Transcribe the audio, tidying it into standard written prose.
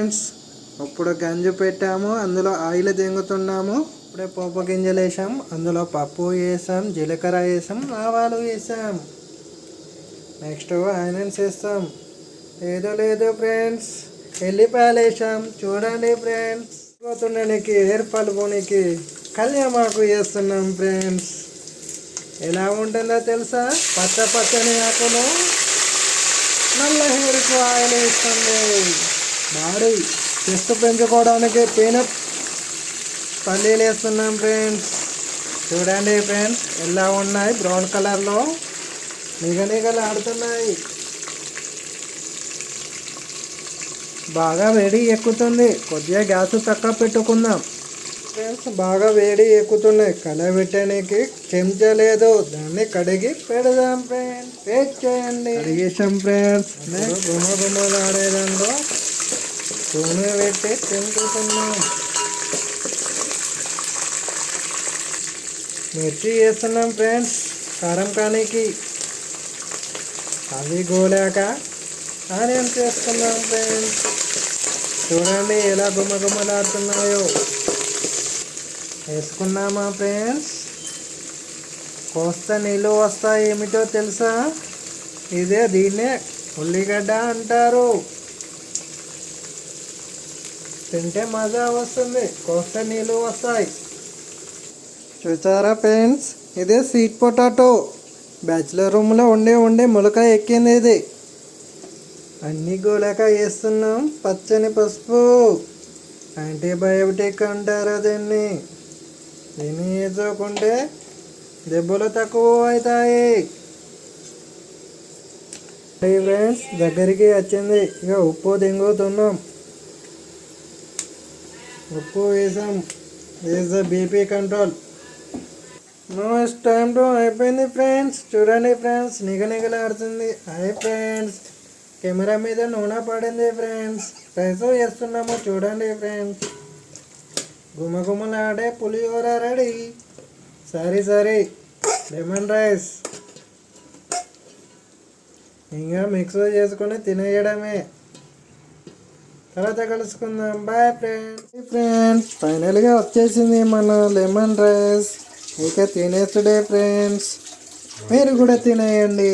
Friends, ఇప్పుడు గంజు పెట్టాము, అందులో ఆయిల్ దింగుతున్నాము. ఇప్పుడే పోపు గింజలు వేసాం, అందులో పప్పు వేసాం, జీలకర్ర వేసాం, ఆవాలు వేసాం. నెక్స్ట్ ఆనియన్స్ వేస్తాం. ఏదో లేదు ఫ్రెండ్స్, ఎల్లిపాయలు వేసాం. చూడండి ఫ్రెండ్స్, పోతున్నానికి హెయిర్ ఫాల్ పోనీకి కళ్యామాకు వేస్తున్నాం ఫ్రెండ్స్. ఎలా ఉంటుందో తెలుసా? పచ్చని ఆకులు నల్ల హెయిర్కు ఆయిల్ వేస్తుంది. బాడీ చెస్ట్ పెంచుకోవడానికి పీనట్ పల్లీలు వేస్తున్నాం ఫ్రెండ్స్. చూడండి ఫ్రెండ్స్, ఎలా ఉన్నాయి, బ్రౌన్ కలర్లో నిగనిగలు ఆడుతున్నాయి. బాగా వేడి ఎక్కుతుంది, కొద్దిగా గ్యాస్ తక్కువ పెట్టుకుందాం ఫ్రెండ్స్. బాగా వేడి ఎక్కుతున్నాయి, కలబెట్టడానికి చెంచా లేదు, దాన్ని కడిగి పెడదాం ఫ్రెండ్స్. వెయిట్ చేయండి. కడిగేసాం ఫ్రెండ్స్. గుమ్మలు ఆడేదాంట్లో నూనె పెట్టి తింటున్నాం. మిర్చి వేస్తున్నాం ఫ్రెండ్స్, కారం కానికి. అవి గోలాక ఆనియన్స్ వేసుకున్నాం ఫ్రెండ్స్. చూడండి ఎలా గుమ్మలాడుతున్నాయో. వేసుకున్నామా ఫ్రెండ్స్? కోస్త నీళ్ళు వస్తాయి. ఏమిటో తెలుసా? దీన్నే ఉల్లిగడ్డ అంటారు. తింటే మజా వస్తుంది, కోస్త నీళ్ళు వస్తాయి. చూసారా ఫ్రెండ్స్, ఇదే స్వీట్ పొటాటో. బ్యాచిలర్ రూమ్లో ఉండే మొలక ఎక్కింది ఇది. అన్ని గోలాక వేస్తున్నాం. పచ్చని పసుపు, యాంటీబయోటిక్ అంటారు దీన్ని. దీన్ని వేసుకుంటే దెబ్బలు తక్కువ అవుతాయి. ఫ్రెండ్స్, దగ్గరికి వచ్చింది. ఇక ఉప్పు దింగుతున్నాం. ఉప్పు వేసాం. Is the BP control. Most time to అయిపోయింది ఫ్రెండ్స్. చూడండి ఫ్రెండ్స్, నిగనిగలాడుతుంది. హాయ్ ఫ్రెండ్స్, కెమెరా మీద నూనె పడింది ఫ్రెండ్స్. రైస్ వేస్తున్నాము. చూడండి ఫ్రెండ్స్, గుమగుమలాడే పులిహోర రెడీ. సరే లెమన్ రైస్ ఇంకా మిక్స్ చేసుకొని తినేయడమే. తర్వాత కలుసుకుందాం. Bye friends. ఫైనల్గా వచ్చేసింది మన లెమన్ రైస్. ఇక తినేస్తుడే ఫ్రెండ్స్. మీరు కూడా తినేయండి.